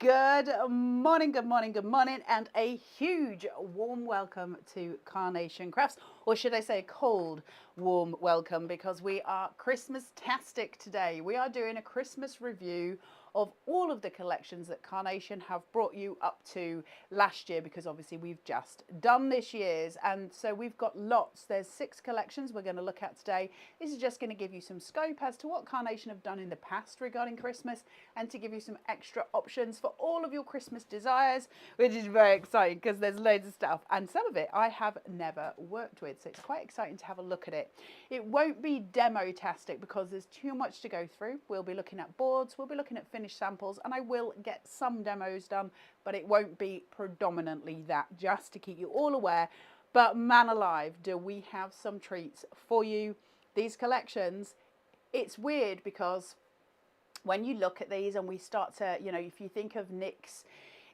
Good morning, good morning, good morning, and a huge warm welcome to Carnation Crafts, or should I say a cold, warm welcome, because we are Christmas-tastic today. We are doing a Christmas review of all of the collections that Carnation have brought you up to last year, because obviously we've just done this year's, and so we've got lots. There's 6 collections we're going to look at today. This is just going to give you some scope as to what Carnation have done in the past regarding Christmas, and to give you some extra options for all of your Christmas desires, which is very exciting because there's loads of stuff, and some of it I have never worked with, so it's quite exciting to have a look at it. It won't be demo-tastic because there's too much to go through. We'll be looking at boards, we'll be looking at finished samples, and I will get some demos done, but it won't be predominantly that, just to keep you all aware. But man alive, do we have some treats for you. These collections, it's weird because when you look at these and we start to, if you think of Nick's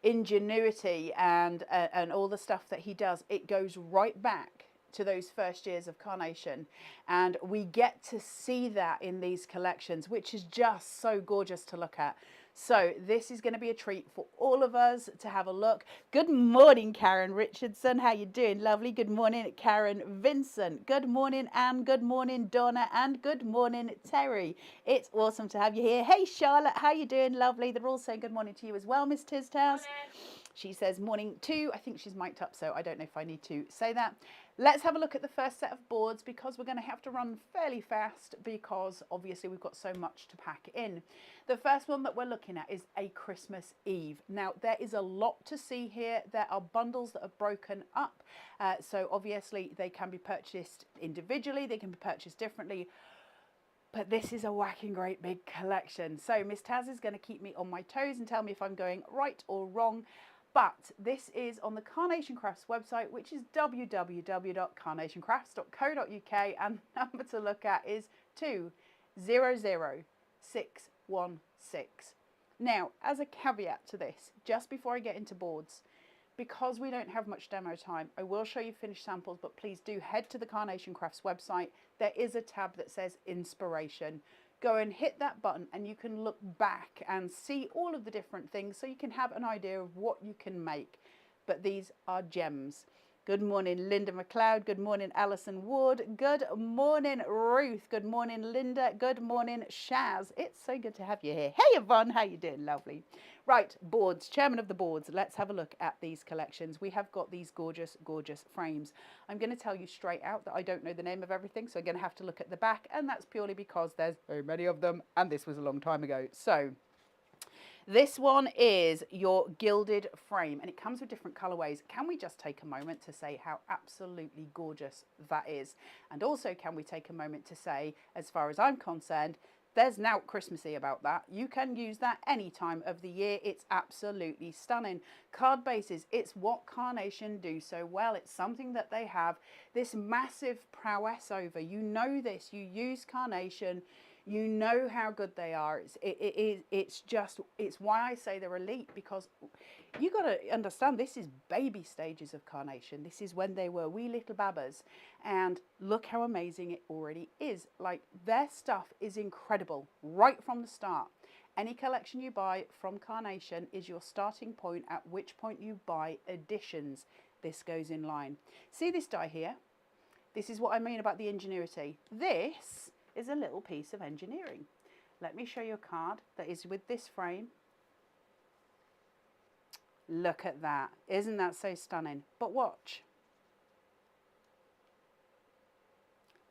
ingenuity and all the stuff that he does, it goes right back to those first years of Carnation, and we get to see that in these collections, which is just so gorgeous to look at. So this is going to be a treat for all of us to have a look. Good morning, Karen Richardson. How you doing? Lovely. Good morning, Karen Vincent. Good morning, Anne. Good morning, Donna. And good morning, Terry. It's awesome to have you here. Hey, Charlotte. How you doing? Lovely. They're all saying good morning to you as well, Miss Tistas. She says morning too. I think she's mic'd up, so I don't know if I need to say that. Let's have a look at the first set of boards, because we're going to have to run fairly fast because obviously we've got so much to pack in. The first one that we're looking at is a Christmas Eve. Now, there is a lot to see here. There are bundles that are broken up. So obviously they can be purchased individually. They can be purchased differently. But this is a whacking great big collection. So Miss Taz is going to keep me on my toes and tell me if I'm going right or wrong. But this is on the Carnation Crafts website, which is www.carnationcrafts.co.uk, and the number to look at is 200616. Now, as a caveat to this, just before I get into boards, because we don't have much demo time, I will show you finished samples, but please do head to the Carnation Crafts website. There is a tab that says Inspiration. Go and hit that button and you can look back and see all of the different things, so you can have an idea of what you can make. But these are gems. Good morning, Linda McLeod. Good morning, Alison Ward. Good morning, Ruth. Good morning, Linda. Good morning, Shaz. It's so good to have you here. Hey, Yvonne, how you doing? Lovely. Right, boards, chairman of the boards. Let's have a look at these collections. We have got these gorgeous, gorgeous frames. I'm going to tell you straight out that I don't know the name of everything, so I'm going to have to look at the back, and that's purely because there's so many of them, and this was a long time ago. So this one is your gilded frame, and it comes with different colorways. Can we just take a moment to say how absolutely gorgeous that is? And also, can we take a moment to say, as far as I'm concerned, there's now Christmassy about that. You can use that any time of the year. It's absolutely stunning. Card bases, it's what Carnation do so well. It's something that they have this massive prowess over. You know this, you use Carnation, you know how good they are. It's why I say they're elite, because you got to understand, this is baby stages of Carnation. This is when they were wee little babbas, and look how amazing it already is. Like, their stuff is incredible right from the start. Any collection you buy from Carnation is your starting point, at which point you buy additions. This goes in line. See this die here? This is what I mean about the ingenuity. This is a little piece of engineering. Let me show you a card that is with this frame. Look at that. Isn't that so stunning? But watch.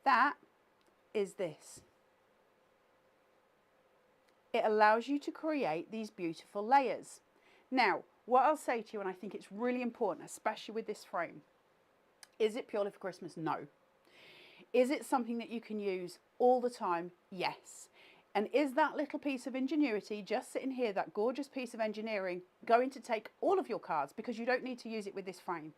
That is this. It allows you to create these beautiful layers. Now, what I'll say to you, and I think it's really important, especially with this frame, is it purely for Christmas? No. Is it something that you can use all the time? Yes. And is that little piece of ingenuity just sitting here, that gorgeous piece of engineering, going to take all of your cards? Because you don't need to use it with this frame.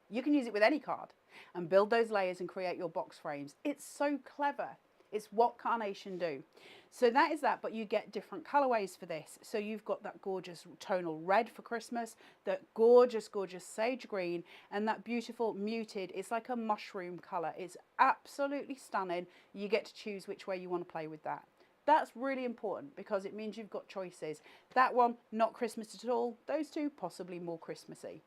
You can use it with any card and build those layers and create your box frames. It's so clever. It's what Carnation do. So that is that, but you get different colorways for this. So you've got that gorgeous tonal red for Christmas, that gorgeous, gorgeous sage green, and that beautiful muted, it's like a mushroom color. It's absolutely stunning. You get to choose which way you want to play with that. That's really important because it means you've got choices. That one, not Christmas at all. Those two, possibly more Christmassy.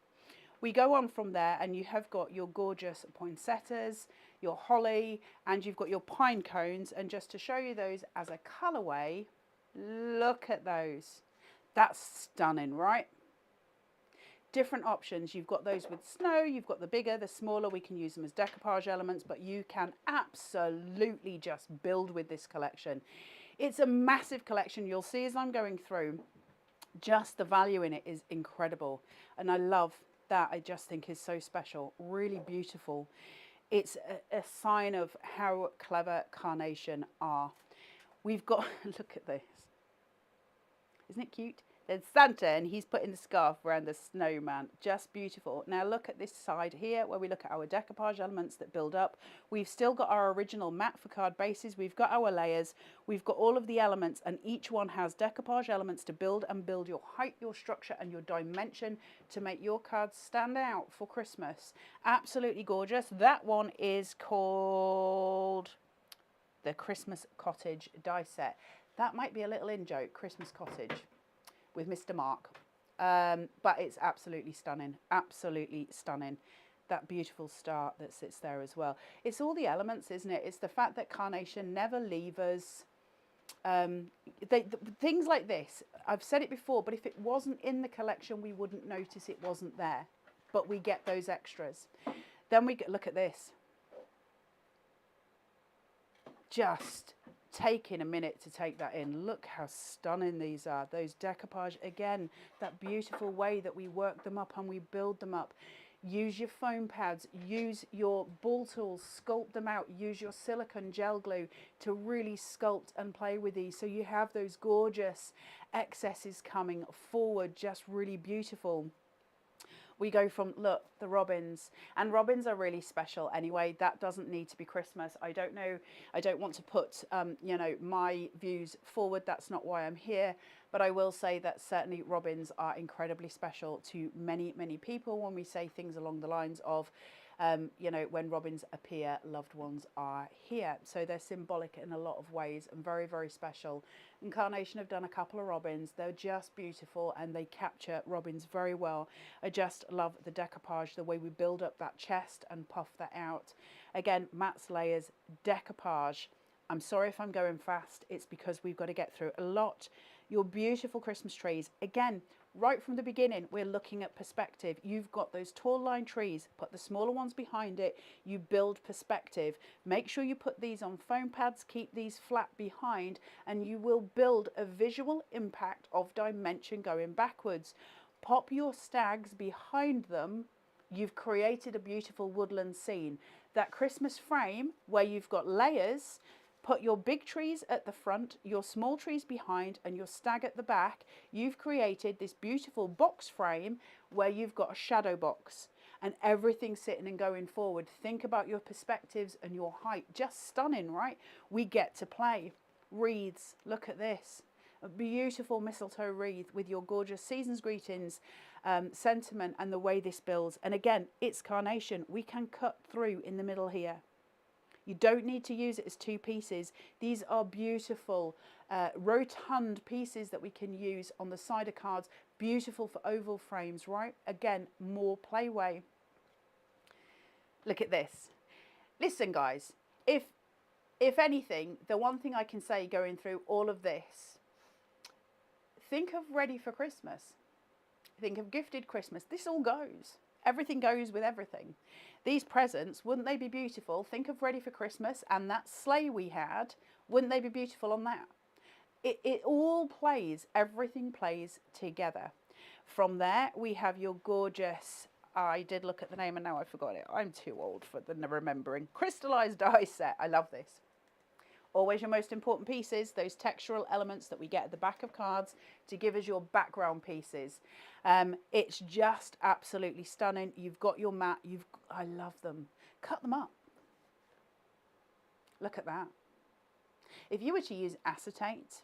We go on from there and you have got your gorgeous poinsettias, your holly, and you've got your pine cones. And just to show you those as a colourway, look at those. That's stunning, right? Different options. You've got those with snow, you've got the bigger, the smaller. We can use them as decoupage elements, but you can absolutely just build with this collection. It's a massive collection. You'll see as I'm going through, just the value in it is incredible. And I love that. I just think is so special, really beautiful. It's a sign of how clever Carnation are. We've got, look at this. Isn't it cute? There's Santa and he's putting the scarf around the snowman. Just beautiful. Now look at this side here where we look at our decoupage elements that build up. We've still got our original mat for card bases. We've got our layers. We've got all of the elements and each one has decoupage elements to build and build your height, your structure and your dimension to make your cards stand out for Christmas. Absolutely gorgeous. That one is called the Christmas Cottage die set. That might be a little in-joke, Christmas Cottage, with Mr. Mark. But it's absolutely stunning, absolutely stunning. That beautiful star that sits there as well. It's all the elements, isn't it? It's the fact that Carnation never leave us. Things like this, I've said it before, but if it wasn't in the collection, we wouldn't notice it wasn't there. But we get those extras. Then we look at this. Just taking a minute to take that in. Look how stunning these are. Those decoupage, again, that beautiful way that we work them up and we build them up. Use your foam pads, use your ball tools, sculpt them out, use your silicone gel glue to really sculpt and play with these so you have those gorgeous excesses coming forward, just really beautiful. We go from, look, the robins. And robins are really special anyway. That doesn't need to be Christmas. I don't know. I don't want to put, you know, my views forward. That's not why I'm here. But I will say that certainly robins are incredibly special to many, many people when we say things along the lines of, you know, when robins appear, loved ones are here. So they're symbolic in a lot of ways and very, very special. And Carnation have done a couple of robins. They're just beautiful and they capture robins very well. I just love the decoupage, the way we build up that chest and puff that out. Again, mats, layers, decoupage. I'm sorry if I'm going fast. It's because we've got to get through a lot. Your beautiful Christmas trees. Again, right from the beginning, we're looking at perspective. You've got those tall line trees, put the smaller ones behind it, you build perspective. Make sure you put these on foam pads, keep these flat behind, and you will build a visual impact of dimension going backwards. Pop your stags behind them. You've created a beautiful woodland scene. That Christmas frame where you've got layers, put your big trees at the front, your small trees behind, and your stag at the back. You've created this beautiful box frame where you've got a shadow box and everything sitting and going forward. Think about your perspectives and your height. Just stunning, right? We get to play. Wreaths, look at this. A beautiful mistletoe wreath with your gorgeous season's greetings sentiment and the way this builds. And again, it's Carnation. We can cut through in the middle here. You don't need to use it as two pieces. These are beautiful rotund pieces that we can use on the side of cards. Beautiful for oval frames, right? Again, more playway. Look at this. Listen, guys, if anything, the one thing I can say going through all of this, think of Ready for Christmas. Think of Gifted Christmas. This all goes. Everything goes with everything. These presents, wouldn't they be beautiful? Think of Ready for Christmas and that sleigh we had. Wouldn't they be beautiful on that? It all plays, everything plays together. From there, we have your gorgeous, I did look at the name and now I forgot it. I'm too old for the remembering. Crystallized die set. I love this. Always your most important pieces, those textural elements that we get at the back of cards to give us your background pieces. It's just absolutely stunning. You've got your mat. I love them. Cut them up. Look at that. If you were to use acetate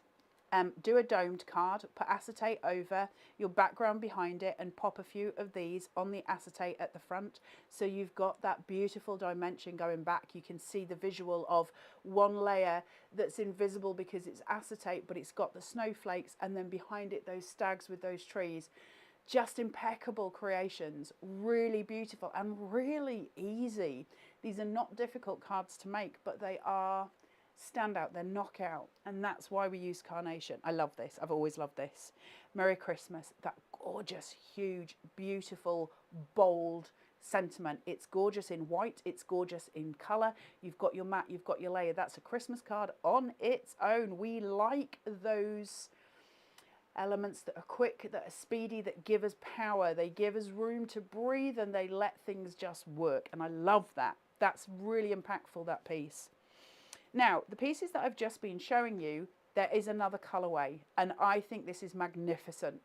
Do a domed card, put acetate over your background behind it, and pop a few of these on the acetate at the front. So you've got that beautiful dimension going back. You can see the visual of one layer that's invisible because it's acetate, but it's got the snowflakes, and then behind it those stags with those trees. Just impeccable creations, really beautiful and really easy. These are not difficult cards to make, but they are standout, they're knockout, and that's why we use Carnation. I love this, I've always loved this. Merry Christmas, that gorgeous, huge, beautiful, bold sentiment. It's gorgeous in white, it's gorgeous in colour. You've got your mat, you've got your layer. That's a Christmas card on its own. We like those elements that are quick, that are speedy, that give us power. They give us room to breathe, and they let things just work, and I love that. That's really impactful, that piece. Now, the pieces that I've just been showing you, there is another colourway, and I think this is magnificent.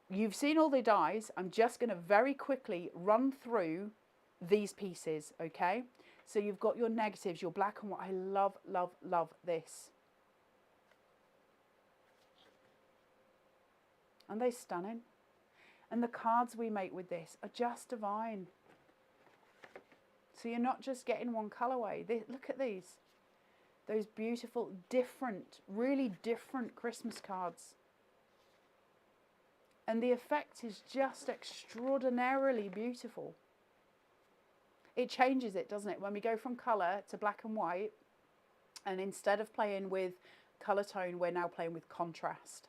You've seen all the dies. I'm just going to very quickly run through these pieces, okay? So you've got your negatives, your black and white. I love, love, love this. Aren't they stunning? And the cards we make with this are just divine. So you're not just getting one colourway. Look at these. Those beautiful, different, really different Christmas cards. And the effect is just extraordinarily beautiful. It changes it, doesn't it? When we go from colour to black and white, and instead of playing with colour tone, we're now playing with contrast.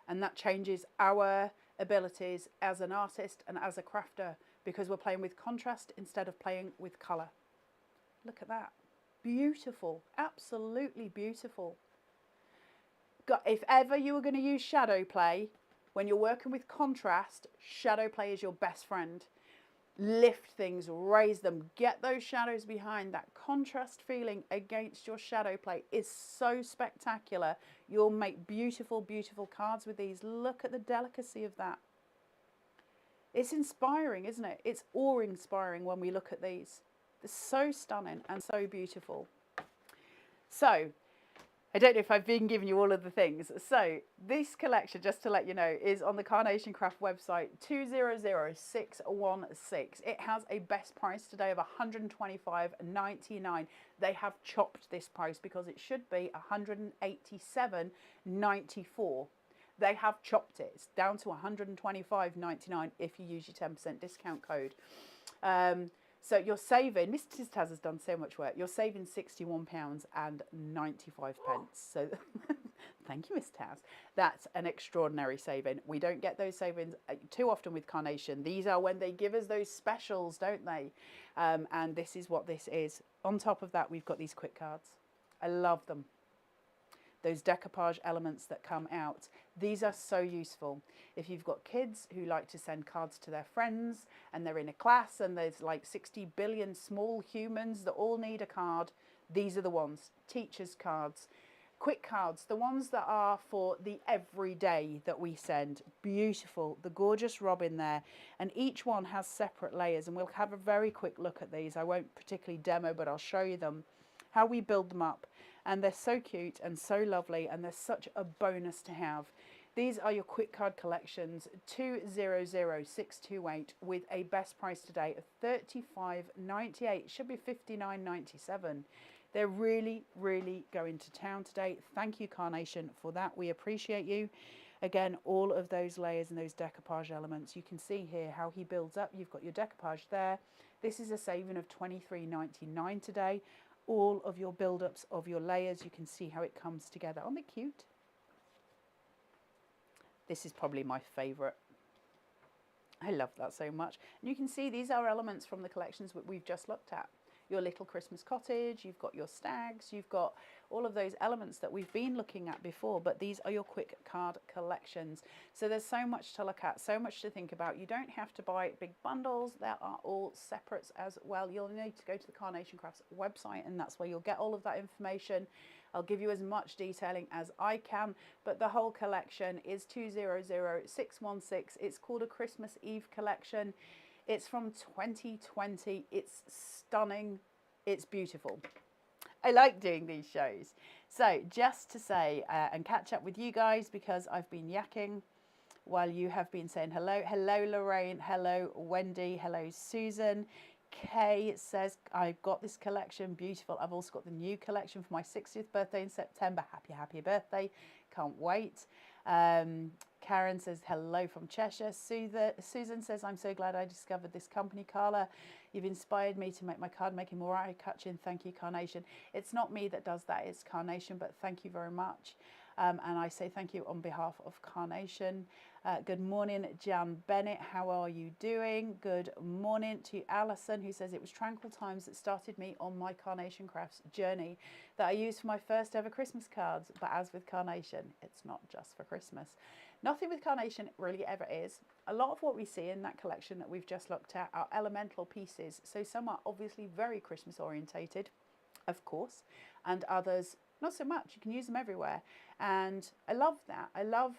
And that changes our abilities as an artist and as a crafter, because we're playing with contrast instead of playing with colour. Look at that. Beautiful. Absolutely beautiful. If ever you were going to use shadow play, when you're working with contrast, shadow play is your best friend. Lift things, raise them, get those shadows behind. That contrast feeling against your shadow play is so spectacular. You'll make beautiful, beautiful cards with these. Look at the delicacy of that. It's inspiring, isn't it? It's awe-inspiring when we look at these. They're so stunning and so beautiful. So, I don't know if I've been giving you all of the things. So, this collection, just to let you know, is on the Carnation Craft website, 200616. It has a best price today of $125.99. They have chopped this price because it should be $187.94. They have chopped it. It's down to $125.99 if you use your 10% discount code. So you're saving, Mrs. Taz has done so much work, you're saving £61.95. So thank you, Miss Taz. That's an extraordinary saving. We don't get those savings too often with Carnation. These are when they give us those specials, don't they? And this is what this is. On top of that, we've got these quick cards. I love them. Those decoupage elements that come out. These are so useful. If you've got kids who like to send cards to their friends and they're in a class and there's like 60 billion small humans that all need a card, these are the ones. Teachers' cards, quick cards, the ones that are for the everyday that we send. Beautiful, the gorgeous robin there. And each one has separate layers, and we'll have a very quick look at these. I won't particularly demo, but I'll show you them, how we build them up. And they're so cute and so lovely, and they're such a bonus to have. These are your quick card collections, 200628, with a best price today of $35.98. Should be $59.97. They're really, really going to town today. Thank you, Carnation, for that. We appreciate you. Again, all of those layers and those decoupage elements. You can see here how he builds up. You've got your decoupage there. This is a saving of $23.99 today. All of your build-ups of your layers, you can see how it comes together. Aren't they cute? This is probably my favourite. I love that so much. And you can see these are elements from the collections that we've just looked at. Your little Christmas cottage, you've got your stags, you've got all of those elements that we've been looking at before, but these are your quick card collections. So there's so much to look at, so much to think about. You don't have to buy big bundles. There are all separates as well. You'll need to go to the Carnation Crafts website, and that's where you'll get all of that information. I'll give you as much detailing as I can, but the whole collection is 200616. It's called a Christmas Eve collection. It's from 2020. It's stunning. It's beautiful. I like doing these shows. So just to say and catch up with you guys, because I've been yakking while you have been saying hello. Hello, Lorraine. Hello, Wendy. Hello, Susan. Kay says, I've got this collection. Beautiful. I've also got the new collection for my 60th birthday in September. Happy birthday. Can't wait. Karen says, hello from Cheshire. Susan says, I'm so glad I discovered this company, Carla. You've inspired me to make my card making more eye-catching. Thank you, Carnation. It's not me that does that, it's Carnation, but thank you very much. And I say thank you on behalf of Carnation. Good morning, Jan Bennett. How are you doing? Good morning to Alison, who says it was tranquil times that started me on my Carnation Crafts journey that I used for my first ever Christmas cards. But as with Carnation, it's not just for Christmas. Nothing with Carnation really ever is. A lot of what we see in that collection that we've just looked at are elemental pieces. So some are obviously very Christmas orientated, of course, and others not so much. You can use them everywhere. And I love that. I love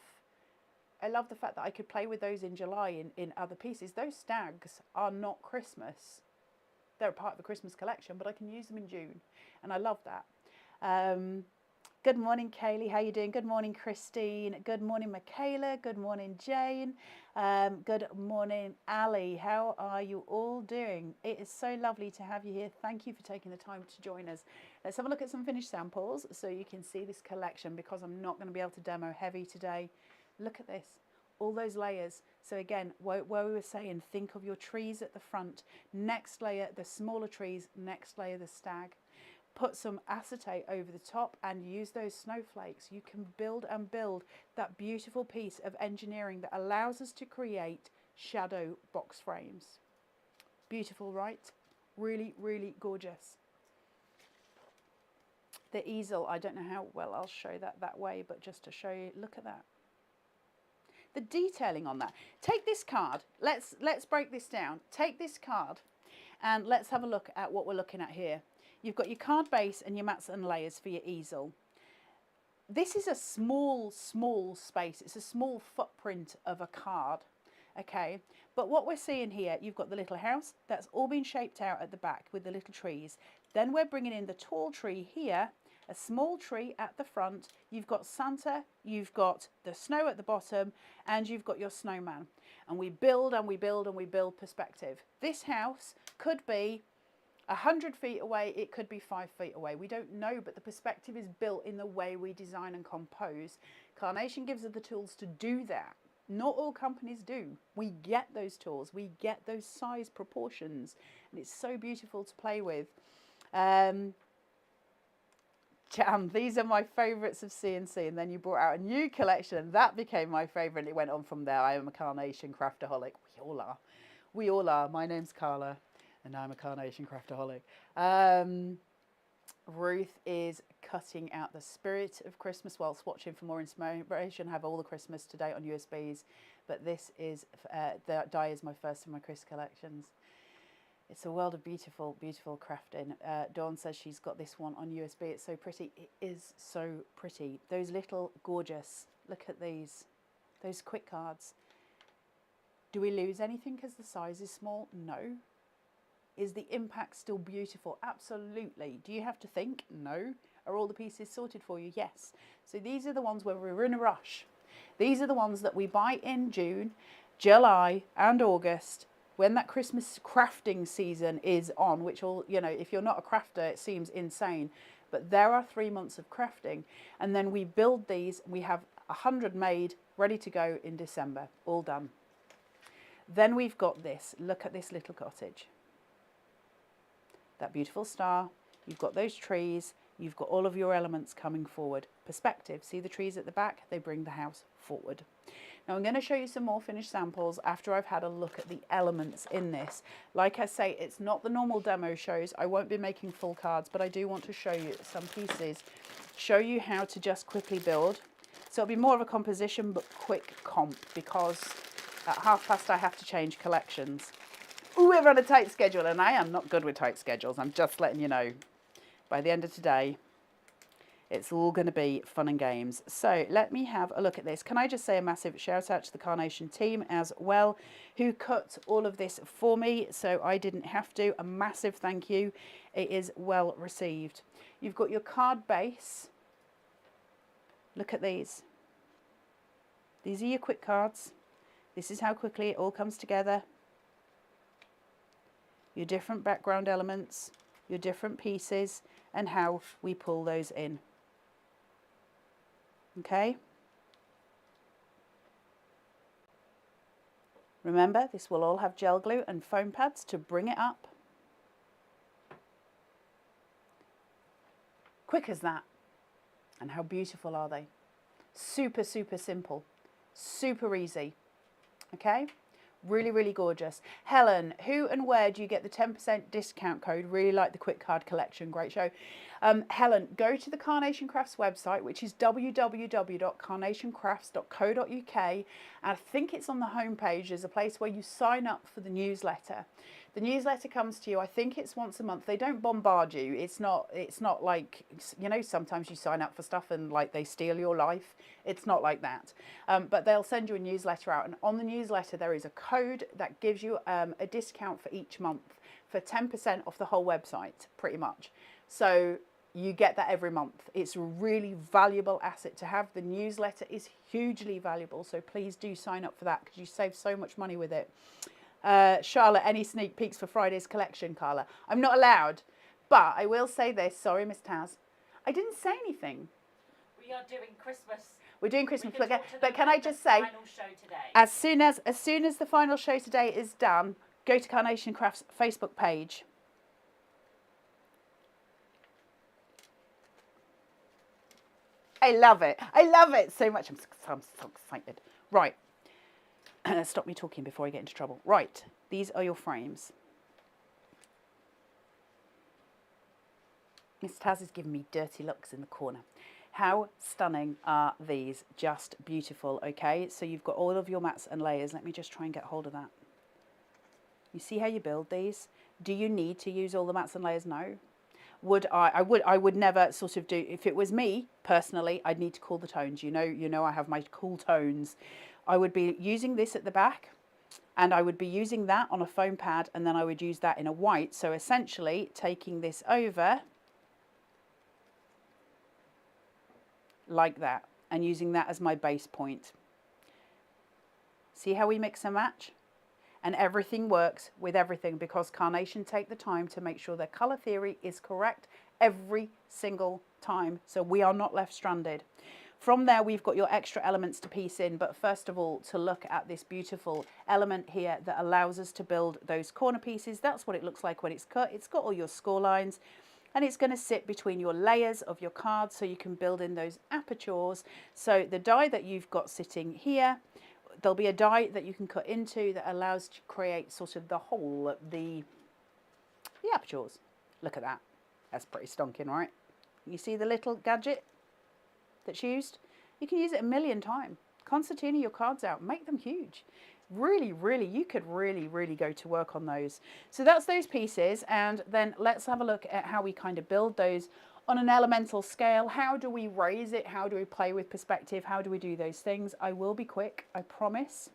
the fact that I could play with those in July in other pieces. Those stags are not Christmas. They're part of the Christmas collection, but I can use them in June. And I love that. Good morning, Kaylee. How you doing? Good morning, Christine. Good morning, Michaela. Good morning, Jane. Good morning, Ali. How are you all doing? It is so lovely to have you here. Thank you for taking the time to join us. Let's have a look at some finished samples so you can see this collection, because I'm not going to be able to demo heavy today. Look at this. All those layers. So again, where we were saying, think of your trees at the front. Next layer, the smaller trees. Next layer, the stag. Put some acetate over the top and use those snowflakes. You can build and build that beautiful piece of engineering that allows us to create shadow box frames. Beautiful, right? Really, really gorgeous. The easel, I don't know how well I'll show that way, but just to show you, look at that. The detailing on that. Take this card. Let's break this down. Take this card and let's have a look at what we're looking at here. You've got your card base and your mats and layers for your easel. This is a small space. It's a small footprint of a card, okay? But what we're seeing here, you've got the little house. That's all been shaped out at the back with the little trees. Then we're bringing in the tall tree here, a small tree at the front. You've got Santa, you've got the snow at the bottom, and you've got your snowman. And we build and we build and we build perspective. This house could be 100 feet away, it could be 5 feet away. We don't know, but the perspective is built in the way we design and compose. Carnation gives us the tools to do that. Not all companies do. We get those tools, we get those size proportions, and it's so beautiful to play with. Jam, these are my favourites of CNC, and then you brought out a new collection, and that became my favourite, and it went on from there. I am a Carnation craftaholic. We all are. We all are. My name's Carla. And I'm a Carnation craftaholic. Ruth is cutting out the spirit of Christmas whilst watching. For more inspiration, have all the Christmas to date on USBs. But this is, the die is my first of my Chris collections. It's a world of beautiful, beautiful crafting. Dawn says she's got this one on USB. It's so pretty. It is so pretty. Those little gorgeous, look at these, those quick cards. Do we lose anything because the size is small? No. Is the impact still beautiful? Absolutely. Do you have to think? No. Are all the pieces sorted for you? Yes. So these are the ones where we're in a rush. These are the ones that we buy in June, July and August, when that Christmas crafting season is on, which all, you know, if you're not a crafter, it seems insane. But there are 3 months of crafting. And then we build these. We have 100 made, ready to go in December. All done. Then we've got this. Look at this little cottage. That beautiful star, you've got those trees, you've got all of your elements coming forward. Perspective, see the trees at the back? They bring the house forward. Now I'm going to show you some more finished samples after I've had a look at the elements in this. Like I say, it's not the normal demo shows. I won't be making full cards, but I do want to show you some pieces, show you how to just quickly build. So it'll be more of a composition, but quick comp, because at past I have to change collections. Ooh, we're on a tight schedule, and I am not good with tight schedules. I'm just letting you know. By the end of today, It's all going to be fun and games. So let me have a look at this. Can I just say a massive shout out to the Carnation team as well, who cut all of this for me, so I didn't have to. A massive thank you. It is well received. You've got your card base. Look at these. These are your quick cards. This is how quickly it all comes together. Your different background elements, your different pieces, and how we pull those in. Okay? Remember, this will all have gel glue and foam pads to bring it up. Quick as that. And how beautiful are they? Super, super simple. Super easy. Okay? Really, really gorgeous. Helen, who and where do you get the 10% discount code? Really like the quick card collection. Great show. Helen, go to the Carnation Crafts website, which is www.carnationcrafts.co.uk. And I think it's on the homepage. There's a place where you sign up for the newsletter. The newsletter comes to you, I think it's once a month. They don't bombard you. It's not like, you know, sometimes you sign up for stuff and like they steal your life. It's not like that. But they'll send you a newsletter out. And on the newsletter, there is a code that gives you a discount for each month for 10% off the whole website, pretty much. So you get that every month. It's a really valuable asset to have. The newsletter is hugely valuable. So please do sign up for that because you save so much money with it. Charlotte, any sneak peeks for Friday's collection, Carla? I'm not allowed, but I will say this. Sorry, Miss Taz. I didn't say anything. We are doing Christmas. We're doing Christmas, but can I just say, final show today. as soon as the final show today is done, go to Carnation Crafts Facebook page. I love it. I love it so much. I'm so excited. Right. Stop me talking before I get into trouble. Right, these are your frames. Miss Taz is giving me dirty looks in the corner. How stunning are these? Just beautiful, okay? So you've got all of your mats and layers. Let me just try and get hold of that. You see how you build these? Do you need to use all the mats and layers? No. I would never sort of do, if it was me personally, I'd need to cool the tones. You know I have my cool tones. I would be using this at the back and I would be using that on a foam pad and then I would use that in a white. So essentially taking this over like that and using that as my base point. See how we mix and match? And everything works with everything because Carnation take the time to make sure their colour theory is correct every single time. So we are not left stranded. From there, we've got your extra elements to piece in. But first of all, to look at this beautiful element here that allows us to build those corner pieces. That's what it looks like when it's cut. It's got all your score lines. And it's going to sit between your layers of your cards so you can build in those apertures. So the die that you've got sitting here, there'll be a die that you can cut into that allows to create sort of the whole, the apertures. Look at that. That's pretty stonking, right? You see the little gadget that's used? You can use it a million times. Concertina your cards out. Make them huge. Really, really, you could really, really go to work on those. So that's those pieces. And then let's have a look at how we kind of build those on an elemental scale. How do we raise it? How do we play with perspective? How do we do those things? I will be quick, I promise.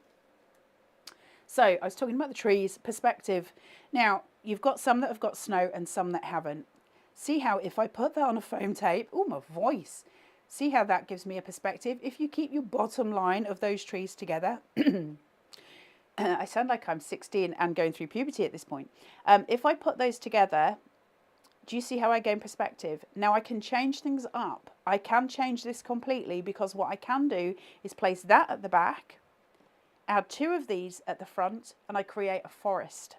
So I was talking about the trees, perspective. Now, you've got some that have got snow and some that haven't. See how if I put that on a foam tape, oh, my voice. See how that gives me a perspective. If you keep your bottom line of those trees together, I sound like I'm 16 and going through puberty at this point. If I put those together, do you see how I gain perspective? Now I can change things up. I can change this completely because what I can do is place that at the back, add two of these at the front, and I create a forest.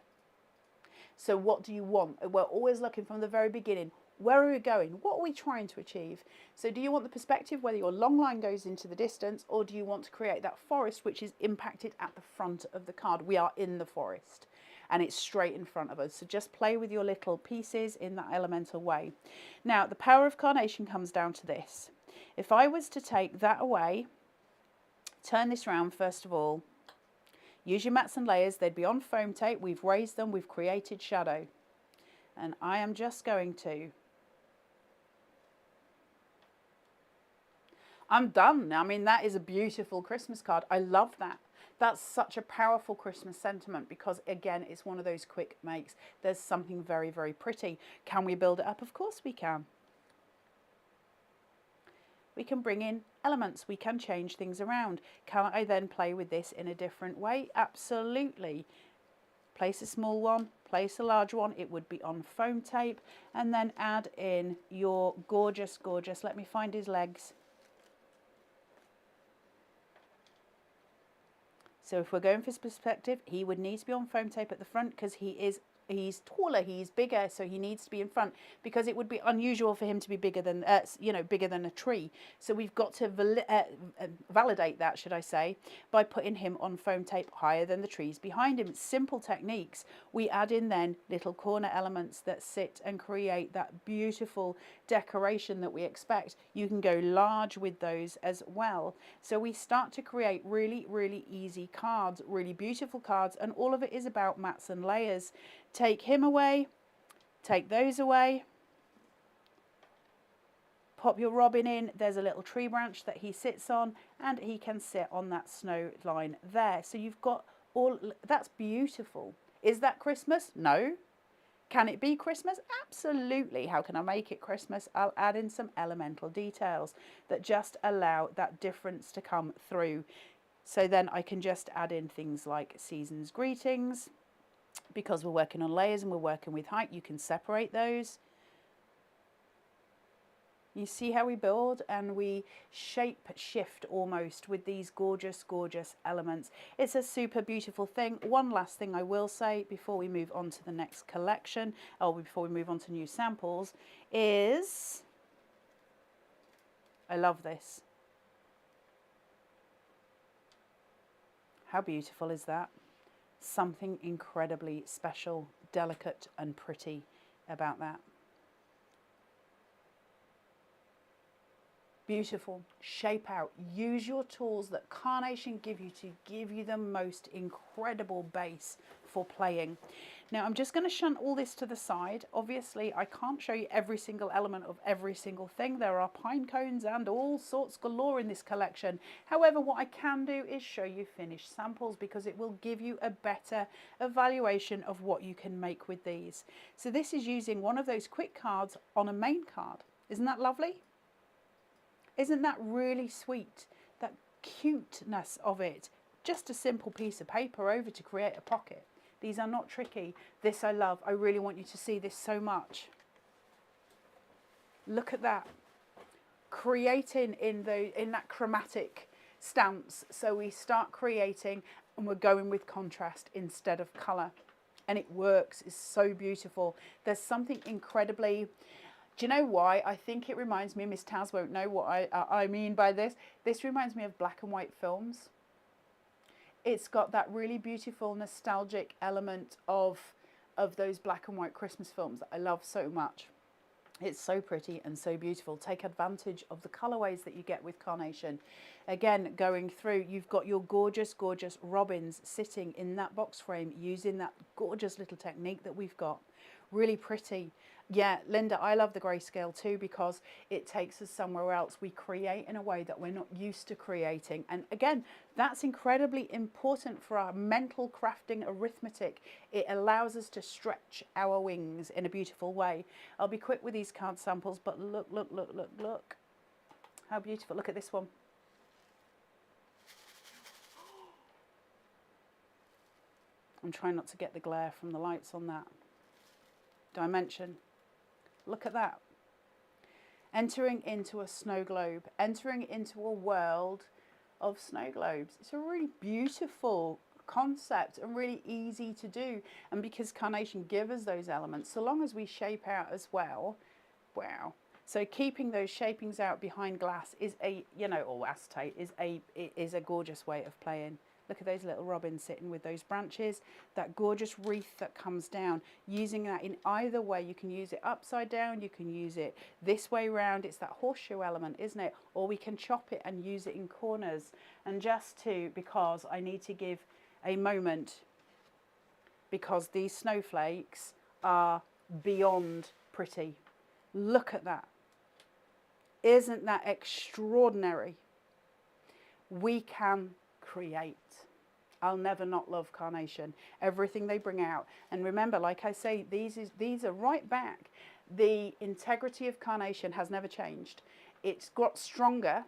So what do you want? We're always looking from the very beginning. Where are we going? What are we trying to achieve? So do you want the perspective whether your long line goes into the distance, or do you want to create that forest which is impacted at the front of the card? We are in the forest and it's straight in front of us. So just play with your little pieces in that elemental way. Now the power of Carnation comes down to this. If I was to take that away, turn this round first of all, use your mats and layers, they'd be on foam tape, we've raised them, we've created shadow. And I am just going to I'm done. I mean, that is a beautiful Christmas card. I love that. That's such a powerful Christmas sentiment because, again, it's one of those quick makes. There's something very, very pretty. Can we build it up? Of course we can. We can bring in elements. We can change things around. Can I then play with this in a different way? Absolutely. Place a small one, place a large one. It would be on foam tape. And then add in your gorgeous, gorgeous, let me find his legs. So if we're going for perspective, he would need to be on foam tape at the front because he's taller, he's bigger, so he needs to be in front because it would be unusual for him to be bigger than bigger than a tree. So we've got to validate that, should I say, by putting him on foam tape higher than the trees behind him. Simple techniques. We add in then little corner elements that sit and create that beautiful decoration that we expect. You can go large with those as well. So we start to create really, really easy cards, really beautiful cards, and all of it is about mats and layers. Take him away, take those away, pop your robin in. There's a little tree branch that he sits on, and he can sit on that snow line there. So you've got all, that's beautiful. Is that Christmas? No. Can it be Christmas? Absolutely. How can I make it Christmas? I'll add in some elemental details that just allow that difference to come through. So then I can just add in things like season's greetings. Because we're working on layers and we're working with height, you can separate those. You see how we build and we shape shift almost with these gorgeous, gorgeous elements. It's a super beautiful thing. One last thing I will say before we move on to the next collection, or before we move on to new samples, is I love this. How beautiful is that? Something incredibly special, delicate and pretty about that. Beautiful. Shape out. Use your tools that Carnation give you to give you the most incredible base for playing. Now I'm just going to shunt all this to the side. Obviously I can't show you every single element of every single thing. There are pine cones and all sorts galore in this collection. However, what I can do is show you finished samples because it will give you a better evaluation of what you can make with these. So this is using one of those quick cards on a main card. Isn't that lovely? Isn't that really sweet? That cuteness of it. Just a simple piece of paper over to create a pocket. These are not tricky. This I love. I really want you to see this so much. Look at that. Creating in that chromatic stamps. So we start creating and we're going with contrast instead of colour. And it works. It's so beautiful. There's something incredibly... Do you know why? I think it reminds me, Miss Taz won't know what I mean by this. This reminds me of black and white films. It's got that really beautiful nostalgic element of those black and white Christmas films that I love so much. It's so pretty and so beautiful. Take advantage of the colorways that you get with Carnation. Again, going through, you've got your gorgeous, gorgeous robins sitting in that box frame using that gorgeous little technique that we've got. Really pretty. Yeah, Linda, I love the grayscale too because it takes us somewhere else. We create in a way that we're not used to creating. And again, that's incredibly important for our mental crafting arithmetic. It allows us to stretch our wings in a beautiful way. I'll be quick with these card samples, but look, look, look, look, look. How beautiful. Look at this one. I'm trying not to get the glare from the lights on that. Dimension. Look at that. Entering into a snow globe, entering into a world of snow globes. It's a really beautiful concept and really easy to do. And because Carnation gives us those elements, so long as we shape out as well, wow. So keeping those shapings out behind glass is a, or acetate is a gorgeous way of playing. Look at those little robins sitting with those branches, that gorgeous wreath that comes down. Using that in either way, you can use it upside down, you can use it this way round. It's that horseshoe element, isn't it? Or we can chop it and use it in corners. And because I need to give a moment, because these snowflakes are beyond pretty. Look at that. Isn't that extraordinary? We can create. I'll never not love Carnation. Everything they bring out. And remember, like I say, these are right back. The integrity of Carnation has never changed. It's got stronger,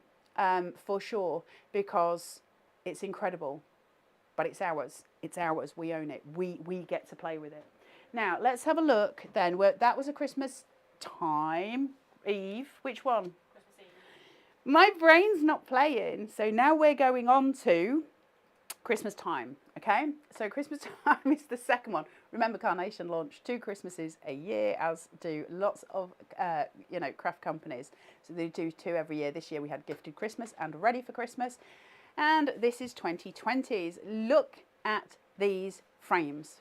for sure, because it's incredible. But it's ours. It's ours. We own it. We get to play with it. Now, let's have a look then. That was a Christmas time. Eve. Which one? Christmas Eve. My brain's not playing. So now we're going on to Christmas time. Okay, so Christmas time is the second one. Remember, Carnation launched 2 Christmases a year, as do lots of craft companies. So they do 2 every year. This year we had Gifted Christmas and Ready for Christmas, and this is 2020's. Look at these frames.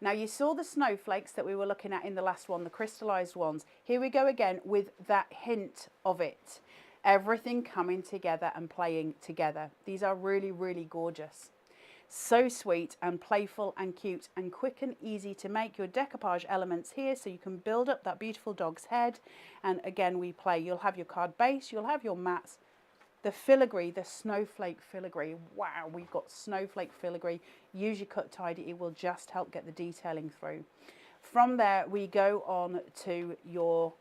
Now, you saw the snowflakes that we were looking at in the last one, the crystallized ones. Here we go again with that hint of it. Everything coming together and playing together. These are really, really gorgeous. So sweet and playful and cute and quick and easy to make. Your decoupage elements here, so you can build up that beautiful dog's head. And again, we play. You'll have your card base, you'll have your mats. The filigree, the snowflake filigree. Wow, we've got snowflake filigree. Use your cut tidy, it will just help get the detailing through. From there, we go on to your...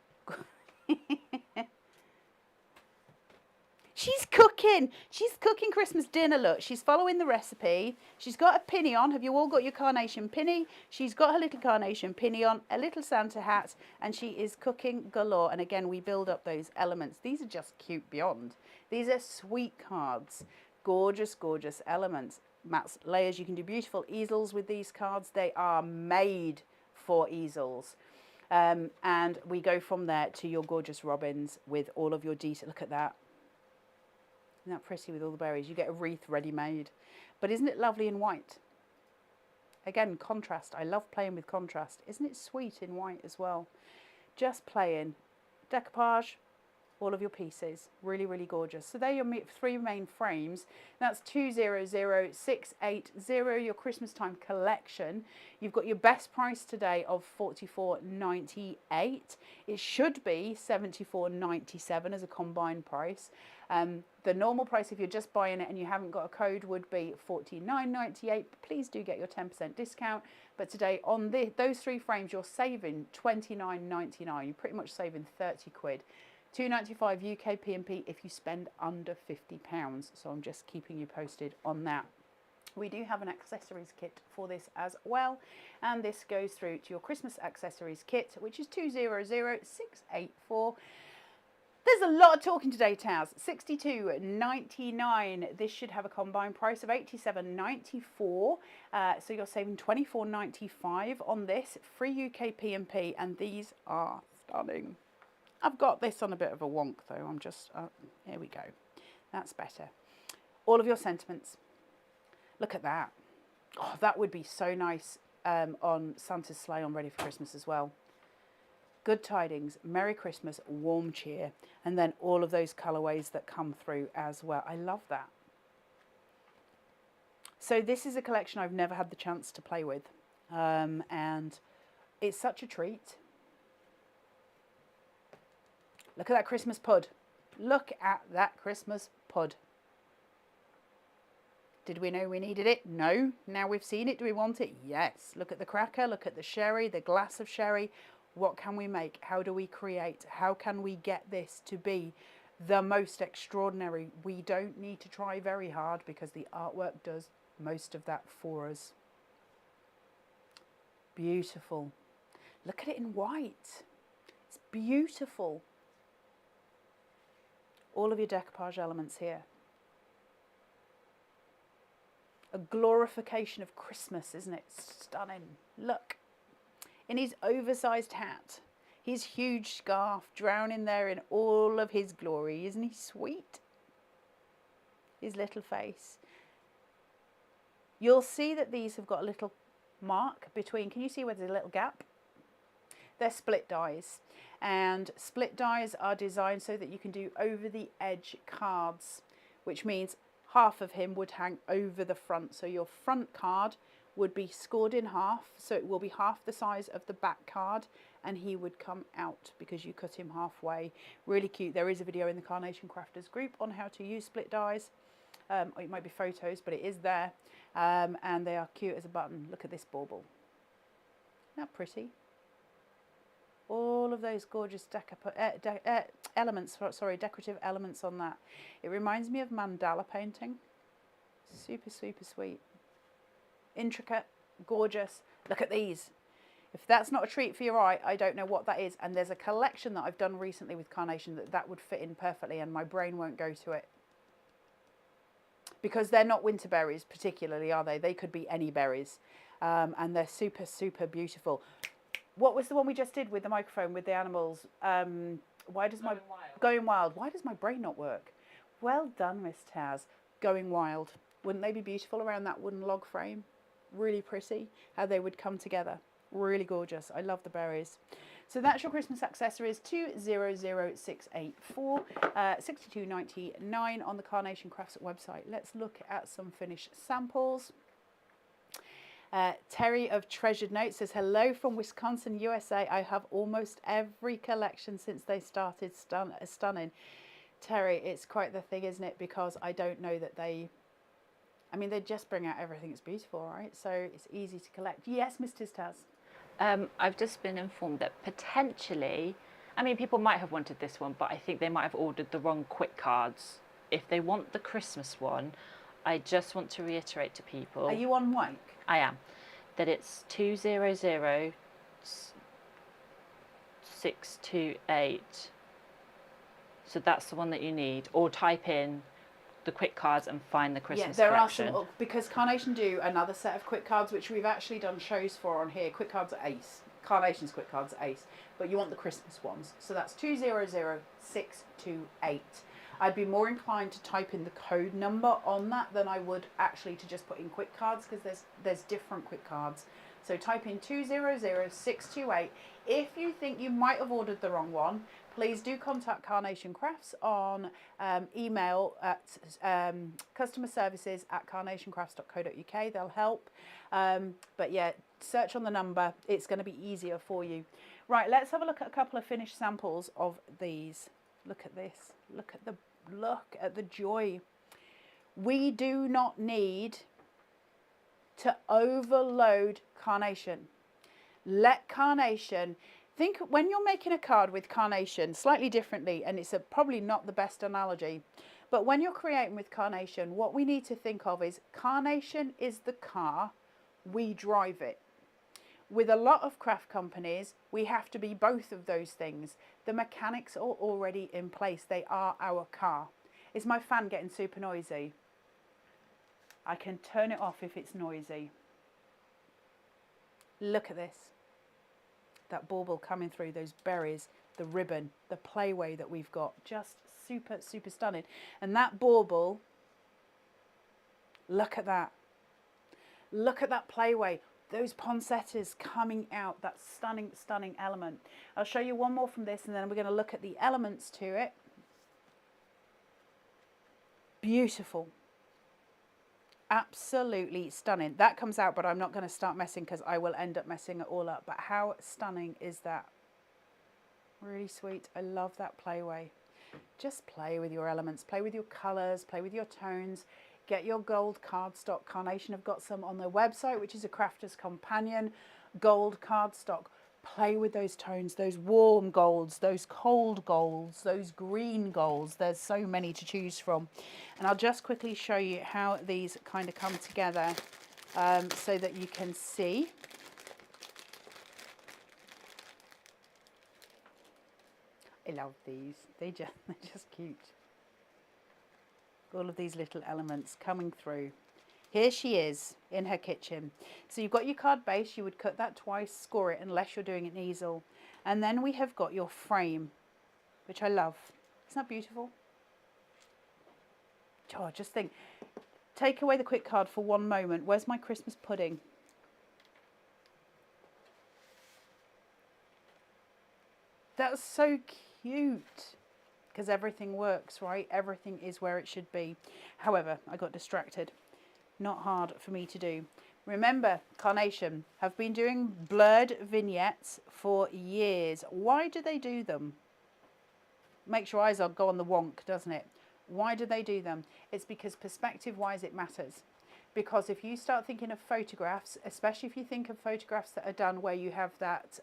She's cooking. She's cooking Christmas dinner. Look, she's following the recipe. She's got a pinny on. Have you all got your Carnation pinny? She's got her little Carnation pinny on, a little Santa hat, and she is cooking galore. And again, we build up those elements. These are just cute beyond. These are sweet cards. Gorgeous, gorgeous elements. Mats, layers. You can do beautiful easels with these cards. They are made for easels. And we go from there to your gorgeous robins with all of your detail. Look at that. Isn't that pretty with all the berries? You get a wreath ready made. But isn't it lovely in white? Again, contrast. I love playing with contrast. Isn't it sweet in white as well? Just playing. Decoupage, all of your pieces. Really, really gorgeous. So they're your 3 main frames. That's 200680, your Christmas time collection. You've got your best price today of $44.98. It should be $74.97 as a combined price. The normal price, if you're just buying it and you haven't got a code, would be $49.98. Please do get your 10% discount. But today on those 3 frames, you're saving $29.99. You're pretty much saving 30 quid. $2.95 UK P&P if you spend under £50. So I'm just keeping you posted on that. We do have an accessories kit for this as well, and this goes through to your Christmas accessories kit, which is 200684. There's a lot of talking today, Taz. $62.99. This should have a combined price of $87.94. So you're saving $24.95 on this. Free UK P&P, and these are stunning. I've got this on a bit of a wonk though. I'm just, here we go. That's better. All of your sentiments. Look at that. Oh, that would be so nice on Santa's sleigh on Ready for Christmas as well. Good tidings, Merry Christmas, warm cheer, and then all of those colourways that come through as well. I love that. So this is a collection I've never had the chance to play with, and it's such a treat. Look at that Christmas pud. Look at that Christmas pud. Did we know we needed it? No. Now we've seen it, do we want it? Yes. Look at the cracker, look at the sherry, the glass of sherry. What can we make? How do we create? How can we get this to be the most extraordinary? We don't need to try very hard because the artwork does most of that for us. Beautiful. Look at it in white. It's beautiful. All of your decoupage elements here. A glorification of Christmas, isn't it? Stunning. Look. In his oversized hat, his huge scarf, drowning there in all of his glory. Isn't he sweet? His little face. You'll see that these have got a little mark between. Can you see where there's a little gap? They're split dies. And split dies are designed so that you can do over the edge cards, which means half of him would hang over the front. So your front card would be scored in half, so it will be half the size of the back card, and he would come out because you cut him halfway. Really cute. There is a video in the Carnation Crafters group on how to use split dies. Or it might be photos, but it is there, and they are cute as a button. Look at this bauble. Isn't that pretty? All of those gorgeous elements, sorry, decorative elements on that. It reminds me of mandala painting. Super, super sweet. Intricate, gorgeous. Look at these. If that's not a treat for your eye, I don't know what that is. And there's a collection that I've done recently with Carnation that would fit in perfectly, and my brain won't go to it. Because they're not winter berries particularly, are they? They could be any berries. And they're super, super beautiful. What was the one we just did with the microphone with the animals? Why does Going Wild. Why does my brain not work? Well done, Miss Taz. Going Wild. Wouldn't they be beautiful around that wooden log frame? Really pretty. How they would come together. Really gorgeous. I love the berries. So that's your Christmas accessories. 200684, 62.99 on the Carnation Crafts website. Let's look at some finished samples. Terry of Treasured Notes says, hello from Wisconsin, USA. I have almost every collection since they started. Stunning. Terry, it's quite the thing, isn't it? Because I don't know that they just bring out everything that's beautiful, right? So it's easy to collect. Yes, Miss Taz. I've just been informed that potentially, people might have wanted this one, but I think they might have ordered the wrong quick cards. If they want the Christmas one, I just want to reiterate to people. Are you on mic? I am. That it's 200628. So that's the one that you need. Or type in the quick cards and find the Christmas collection. Are some, because Carnation do another set of quick cards, which we've actually done shows for on here. Quick cards are ace. Carnation's quick cards are ace. But you want the Christmas ones. So that's 200628. I'd be more inclined to type in the code number on that than I would actually to just put in quick cards, because there's different quick cards. So type in 200628. If you think you might have ordered the wrong one, please do contact Carnation Crafts on email at customerservices@carnationcrafts.co.uk. They'll help. But yeah, search on the number. It's going to be easier for you. Right, let's have a look at a couple of finished samples of these. Look at this. Look at the joy. We do not need to overload Carnation. Let Carnation, think when you're making a card with Carnation slightly differently, and it's probably not the best analogy, but when you're creating with Carnation, what we need to think of is Carnation is the car, we drive it. With a lot of craft companies, we have to be both of those things. The mechanics are already in place. They are our car. Is my fan getting super noisy? I can turn it off if it's noisy. Look at this. That bauble coming through, those berries, the ribbon, the playway that we've got. Just super, super stunning. And that bauble, look at that. Look at that playway. Those poinsettias coming out, that stunning, stunning element. I'll show you one more from this, and then we're going to look at the elements to it. Beautiful. Absolutely stunning. That comes out, but I'm not going to start messing because I will end up messing it all up. But how stunning is that? Really sweet. I love that playway. Just play with your elements, play with your colours, play with your tones. Get your gold cardstock. Carnation have got some on their website, which is a crafter's companion. Gold cardstock. Play with those tones, those warm golds, those cold golds, those green golds. There's so many to choose from. And I'll just quickly show you how these kind of come together so that you can see. I love these. They're just cute. All of these little elements coming through. Here she is in her kitchen. So you've got your card base. You would cut that twice, score it, unless you're doing an easel. And then we have got your frame, which I love. Isn't that beautiful? Oh, just think. Take away the quick card for one moment. Where's my Christmas pudding? That's so cute. Because everything works, right? Everything is where it should be. However, I got distracted. Not hard for me to do. Remember, Carnation have been doing blurred vignettes for years. Why do they do them? Makes your eyes go on the wonk, doesn't it? Why do they do them? It's because perspective-wise it matters. Because if you start thinking of photographs, especially if you think of photographs that are done where you have that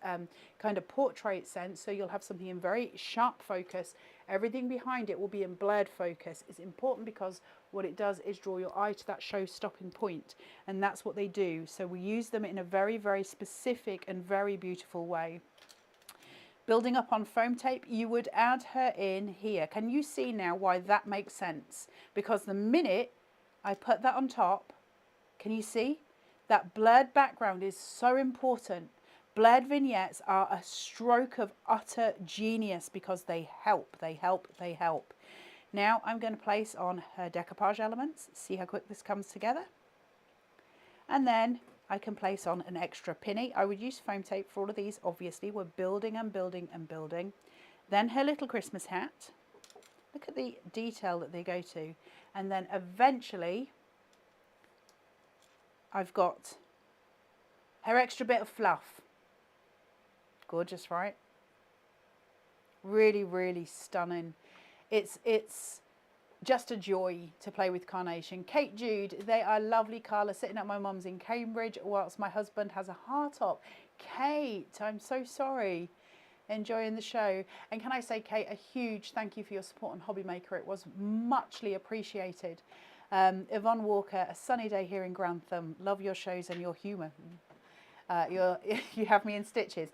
kind of portrait sense, so you'll have something in very sharp focus, everything behind it will be in blurred focus. It's important because what it does is draw your eye to that show-stopping point, and that's what they do. So we use them in a very, very specific and very beautiful way. Building up on foam tape, you would add her in here. Can you see now why that makes sense? Because the minute I put that on top, can you see? That blurred background is so important. Blurred vignettes are a stroke of utter genius because they help, they help, they help. Now I'm going to place on her decoupage elements. See how quick this comes together? And then I can place on an extra pinny. I would use foam tape for all of these, obviously. We're building and building and building. Then her little Christmas hat. Look at the detail that they go to. And then eventually I've got her extra bit of fluff. Gorgeous, right? Really, really stunning. It's just a joy to play with Carnation. Kate Jude, they are lovely. Carla sitting at my mum's in Cambridge whilst my husband has a heart up. Kate, I'm so sorry. Enjoying the show. And can I say, Kate, a huge thank you for your support on Hobby Maker. It was muchly appreciated. Yvonne Walker, a sunny day here in Grantham. Love your shows and your humour. You have me in stitches.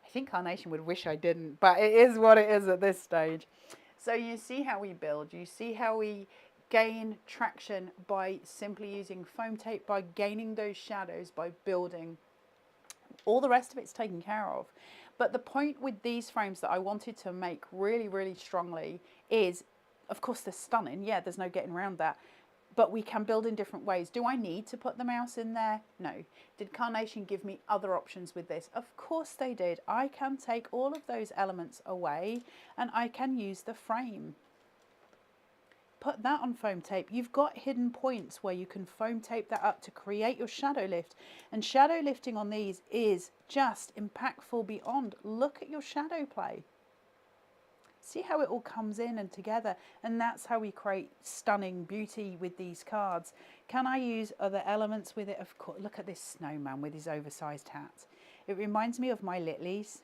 I think Carnation would wish I didn't, but it is what it is at this stage. So you see how we build. You see how we gain traction by simply using foam tape, by gaining those shadows, by building. All the rest of it's taken care of. But the point with these frames that I wanted to make really, really strongly is, of course, they're stunning. Yeah, there's no getting around that. But we can build in different ways. Do I need to put the mouse in there? No. Did Carnation give me other options with this? Of course they did. I can take all of those elements away and I can use the frame. Put that on foam tape. You've got hidden points where you can foam tape that up to create your shadow lift. And shadow lifting on these is just impactful beyond. Look at your shadow play. See how it all comes in and together, and that's how we create stunning beauty with these cards. Can I use other elements with it? Of course. Look at this snowman with his oversized hat. It reminds me of my Littlies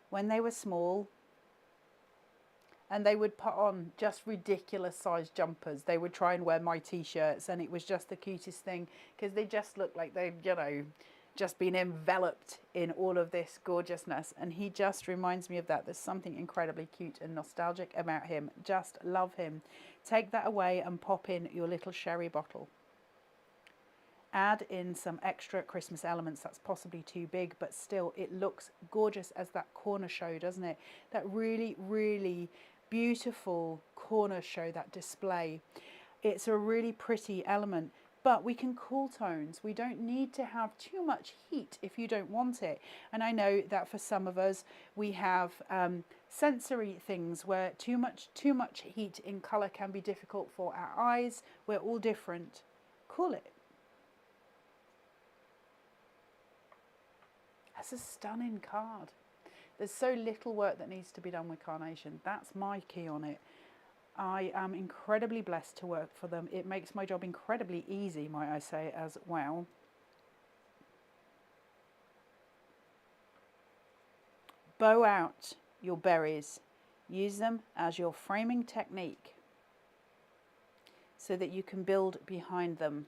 when they were small and they would put on just ridiculous sized jumpers. They would try and wear my t-shirts and it was just the cutest thing because they just looked like they've, you know, just been enveloped in all of this gorgeousness, and he just reminds me of that. There's something incredibly cute and nostalgic about him. Just love him. Take that away and pop in your little sherry bottle. Add in some extra Christmas elements. That's possibly too big, but still it looks gorgeous as that corner show, doesn't it? That really, really beautiful corner show, that display. It's a really pretty element. But we can cool tones. We don't need to have too much heat if you don't want it. And I know that for some of us, we have sensory things where too much heat in colour can be difficult for our eyes. We're all different. Cool it. That's a stunning card. There's so little work that needs to be done with Carnation. That's my key on it. I am incredibly blessed to work for them. It makes my job incredibly easy, might I say, as well. Bow out your berries. Use them as your framing technique so that you can build behind them.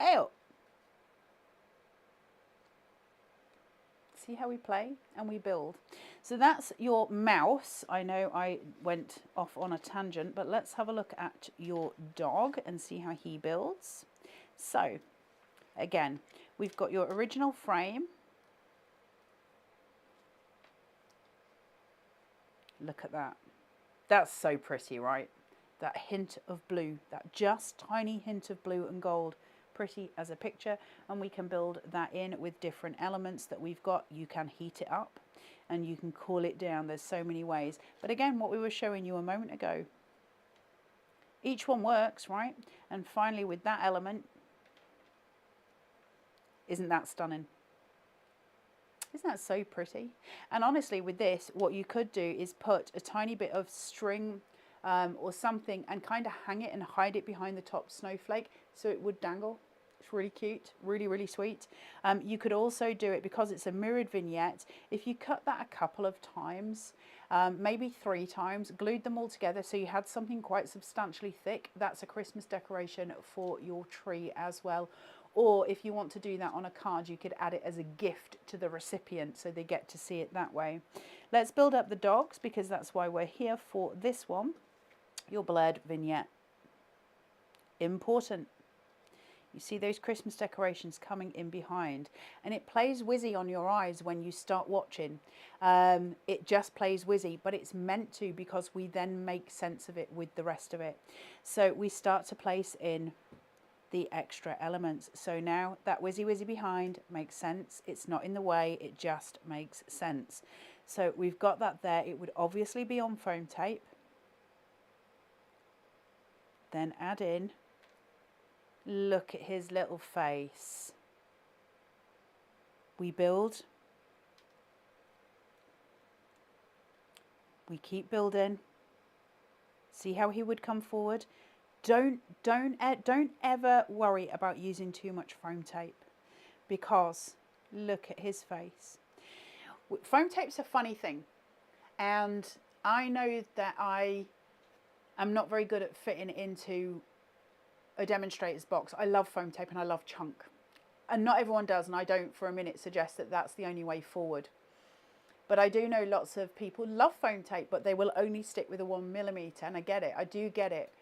Ew. See how we play and we build. So that's your mouse. I know I went off on a tangent, but let's have a look at your dog and see how he builds. So again, we've got your original frame. Look at that. That's so pretty, right? That hint of blue, that just tiny hint of blue and gold. Pretty as a picture, and we can build that in with different elements that we've got. You can heat it up and you can cool it down. There's so many ways, but again, what we were showing you a moment ago, Each one works, right? And finally with that element, isn't that stunning? Isn't that so pretty? And honestly, with this, what you could do is put a tiny bit of string or something and kind of hang it and hide it behind the top snowflake so it would dangle. It's really cute, really, really sweet. You could also do it, because it's a mirrored vignette, if you cut that a couple of times, maybe 3 times, glued them all together so you had something quite substantially thick, that's a Christmas decoration for your tree as well. Or if you want to do that on a card, you could add it as a gift to the recipient so they get to see it that way. Let's build up the dogs, because that's why we're here for this one. Your blurred vignette. Important. You see those Christmas decorations coming in behind, and it plays whizzy on your eyes when you start watching. It just plays whizzy, but it's meant to, because we then make sense of it with the rest of it. So we start to place in the extra elements. So now that whizzy behind makes sense. It's not in the way, it just makes sense. So we've got that there. It would obviously be on foam tape. Then add in, look at his little face. We build. We keep building. See how he would come forward? Don't ever worry about using too much foam tape, because look at his face. Foam tape's a funny thing, and I know that I am not very good at fitting into a demonstrator's box. I love foam tape and I love chunk, and not everyone does, and I don't for a minute suggest that that's the only way forward. But I do know lots of people love foam tape, but they will only stick with a 1mm, and I get it, I do get it.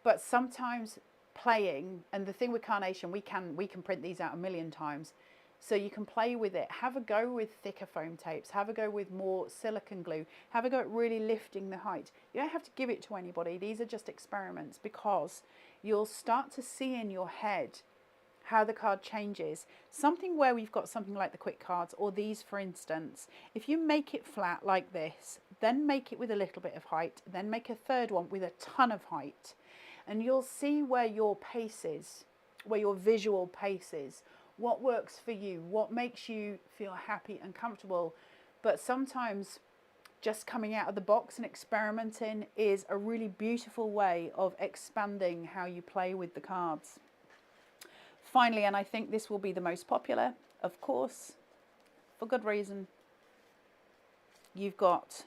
But sometimes playing, and the thing with Carnation, we can print these out 1,000,000 times, so you can play with it. Have a go with thicker foam tapes, have a go with more silicone glue, have a go at really lifting the height. You don't have to give it to anybody, these are just experiments, because you'll start to see in your head how the card changes. Something where we've got something like the quick cards, or these for instance, if you make it flat like this, then make it with a little bit of height, then make a third one with a ton of height, and you'll see where your pace is, where your visual pace is, what works for you, what makes you feel happy and comfortable. But sometimes just coming out of the box and experimenting is a really beautiful way of expanding how you play with the cards. Finally, and I think this will be the most popular, of course, for good reason, you've got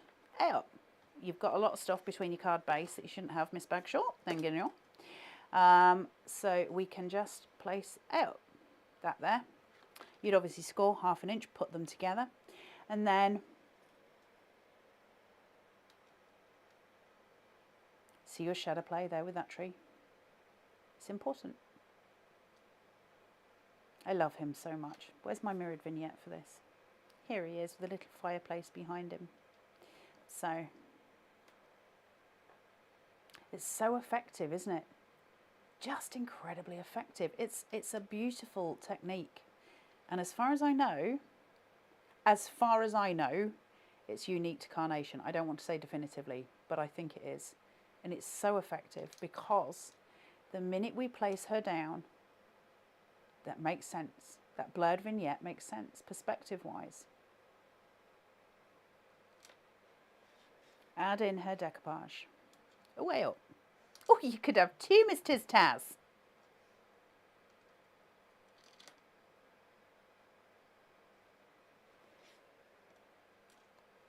you've got a lot of stuff between your card base that you shouldn't have, Miss Bagshaw. Thank you. So we can just place out that there. You'd obviously score 1/2 inch, put them together, and then see your shadow play there with that tree. It's important. I love him so much. Where's my mirrored vignette for this? Here he is with a little fireplace behind him. So it's so effective, isn't it? Just incredibly effective. It's a beautiful technique. And as far as I know, it's unique to Carnation. I don't want to say definitively, but I think it is. And it's so effective because the minute we place her down, that makes sense. That blurred vignette makes sense perspective-wise. Add in her decoupage. Way up. Oh, you could have 2 Miss Tiz Taz.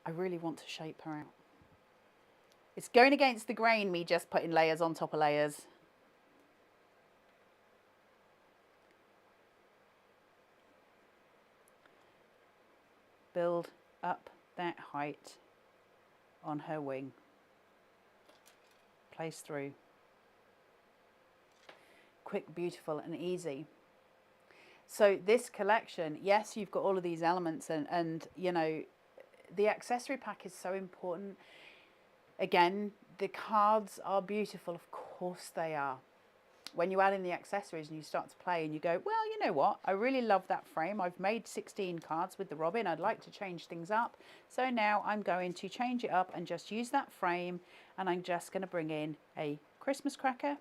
I really want to shape her out. It's going against the grain, me just putting layers on top of layers. Build up that height on her wing. Place through. Quick, beautiful and easy. So this collection, yes, you've got all of these elements and you know, the accessory pack is so important. Again, the cards are beautiful, of course they are. When you add in the accessories and you start to play and you go, well, you know what, I really love that frame. I've made 16 cards with the robin. I'd like to change things up. So now I'm going to change it up and just use that frame, and I'm just going to bring in a Christmas cracker,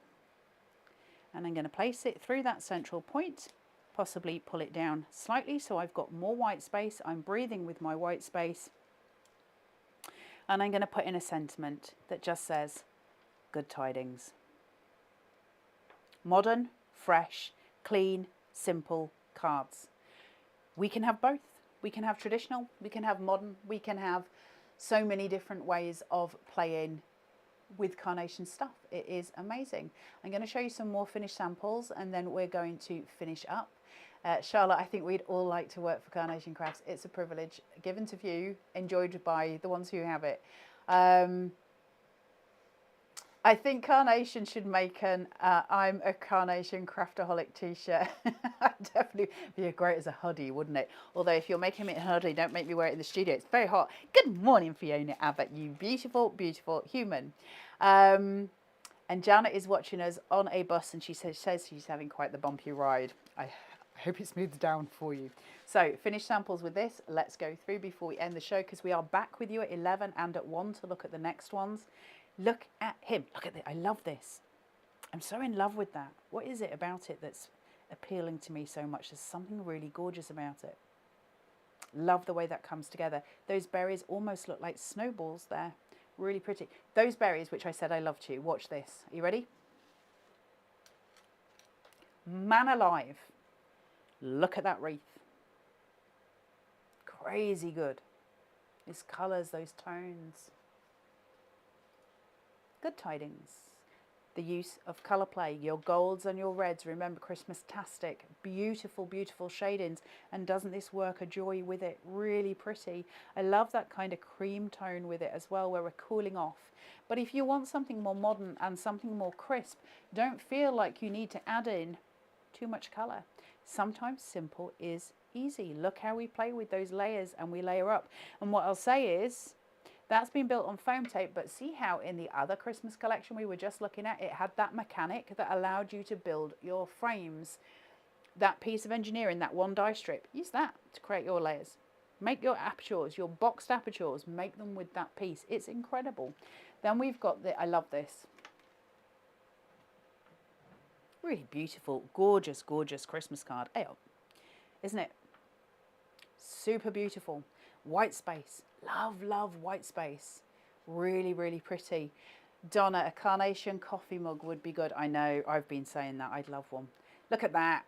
and I'm going to place it through that central point, possibly pull it down slightly so I've got more white space. I'm breathing with my white space, and I'm going to put in a sentiment that just says, good tidings. Modern, fresh, clean, simple cards. We can have both. We can have traditional, we can have modern, we can have so many different ways of playing with Carnation stuff. It is amazing. I'm going to show you some more finished samples and then we're going to finish up. Charlotte, I think we'd all like to work for Carnation Crafts. It's a privilege given to few, enjoyed by the ones who have it. I think Carnation should make an I'm a Carnation Craftaholic t-shirt. Definitely be great as a hoodie, wouldn't it? Although if you're making me a hoodie, don't make me wear it in the studio. It's very hot. Good morning, Fiona Abbott, you beautiful, beautiful human. And Janet is watching us on a bus and she says she's having quite the bumpy ride. I hope it smooths down for you. So finish samples with this. Let's go through before we end the show because we are back with you at 11 and at 1 to look at the next ones. Look at him. Look at this. I love this. I'm so in love with that. What is it about it that's appealing to me so much? There's something really gorgeous about it. Love the way that comes together. Those berries almost look like snowballs there. Really pretty. Those berries, which I said I love to. Watch this. Are you ready? Man alive. Look at that wreath. Crazy good. These colours, those tones. Good tidings. The use of colour play, your golds and your reds. Remember, Christmas-tastic, beautiful, beautiful shadings. And doesn't this work a joy with it? Really pretty. I love that kind of cream tone with it as well, where we're cooling off. But if you want something more modern and something more crisp, don't feel like you need to add in too much colour. Sometimes simple is easy. Look how we play with those layers and we layer up. And what I'll say is, that's been built on foam tape, but see how in the other Christmas collection we were just looking at, it had that mechanic that allowed you to build your frames. That piece of engineering, that one die strip, use that to create your layers. Make your apertures, your boxed apertures, make them with that piece. It's incredible. Then we've got I love this. Really beautiful, gorgeous, gorgeous Christmas card. Isn't it? Super beautiful. White space. Love, love white space. Really, really pretty. Donna, a Carnation coffee mug would be good. I know, I've been saying that. I'd love one. Look at that.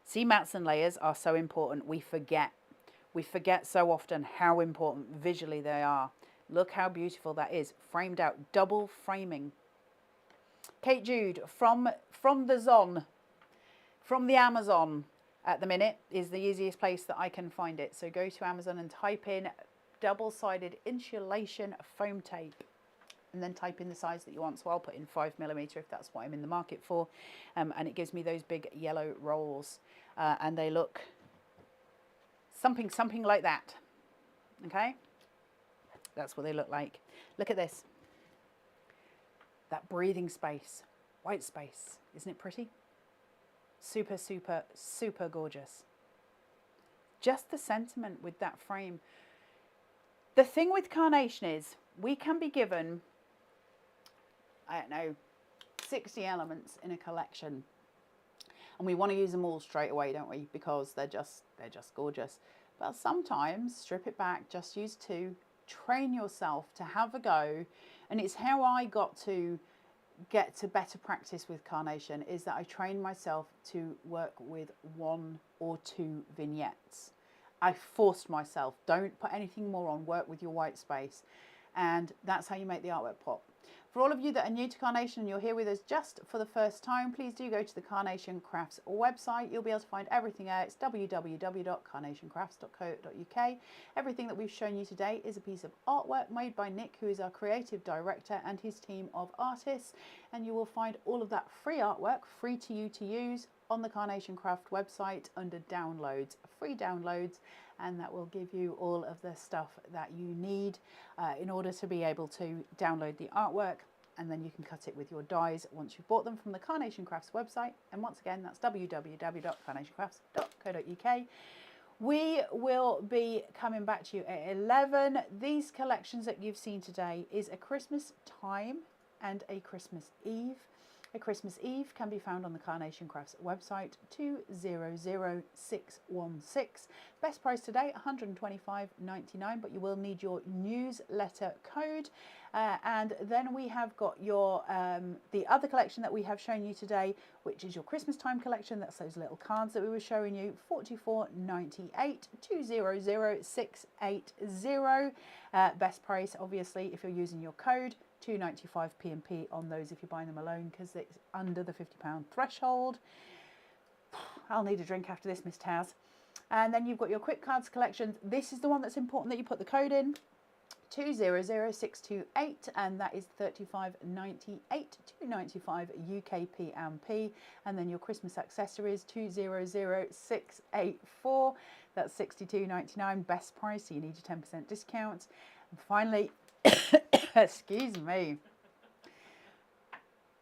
See, mats and layers are so important. We forget. We forget so often how important visually they are. Look how beautiful that is. Framed out. Double framing. Kate Jude, from the Zon, from the Amazon at the minute is the easiest place that I can find it. So go to Amazon and type in double-sided insulation foam tape and then type in the size that you want. So I'll put in 5mm if that's what I'm in the market for. And it gives me those big yellow rolls and they look something like that. Okay, that's what they look like. Look at this. That breathing space, white space. Isn't it pretty? Super, super, super gorgeous. Just the sentiment with that frame. The thing with Carnation is we can be given, I don't know, 60 elements in a collection. And we want to use them all straight away, don't we? Because they're just gorgeous. But sometimes strip it back, just use 2, train yourself to have a go. And it's how I got to get to better practice with Carnation, is that I trained myself to work with 1 or 2 vignettes. I forced myself, don't put anything more on, work with your white space. And that's how you make the artwork pop. For all of you that are new to Carnation and you're here with us just for the first time, please do go to the Carnation Crafts website. You'll be able to find everything there. It's www.carnationcrafts.co.uk. Everything that we've shown you today is a piece of artwork made by Nick, who is our creative director, and his team of artists. And you will find all of that free artwork, free to you to use, on the Carnation Craft website under downloads, free downloads, and that will give you all of the stuff that you need in order to be able to download the artwork, and then you can cut it with your dies once you've bought them from the Carnation Crafts website. And once again, that's www.carnationcrafts.co.uk. We will be coming back to you at 11. These collections that you've seen today is a Christmas time and a Christmas Eve. A Christmas Eve can be found on the Carnation Crafts website, 200616. Best price today, $125.99, but you will need your newsletter code. And then we have got your the other collection that we have shown you today, which is your Christmas time collection. That's those little cards that we were showing you, $44.98, 200680. Best price, obviously, if you're using your code. $2.95 P&P on those if you're buying them alone, because it's under the £50 threshold. I'll need a drink after this, Miss Taz. And then you've got your quick cards collections. This is the one that's important that you put the code in, 200628, and that is $35.98, $2.95 UK P&P. And then your Christmas accessories, 200684, that's $62.99, best price, so you need your 10% discount. And finally, excuse me,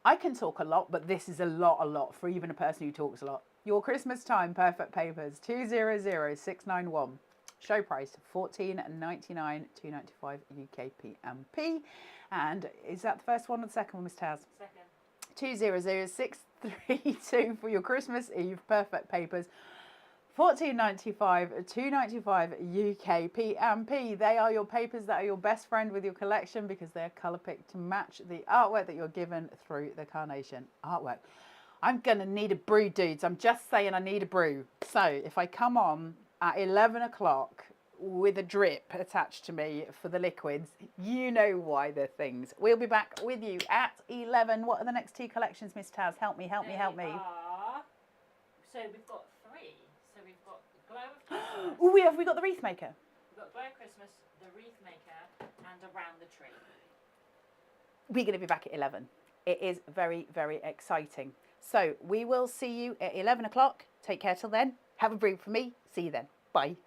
I can talk a lot, but this is a lot for even a person who talks a lot. Your Christmas time perfect papers, 200691. Show price $14.99, $2.95 UK P&P. And is that the first one or the second one, Miss Taz? Second. 200632 for your Christmas Eve perfect papers. $14.95, $2.95 UK P&P. They are your papers that are your best friend with your collection, because they're colour picked to match the artwork that you're given through the Carnation artwork. I'm going to need a brew, dudes. I'm just saying I need a brew. So if I come on at 11 o'clock with a drip attached to me for the liquids, you know why they're things. We'll be back with you at 11. What are the next two collections, Miss Taz? Help me, help me, help me. So we've got three. So we've got Glow of Christmas. Oh, have we got the wreath maker? We've got Glow of Christmas, the Wreath Maker, and Around the Tree. We're going to be back at 11. It is very, very exciting. So we will see you at 11 o'clock. Take care till then. Have a brew for me. See you then. Bye.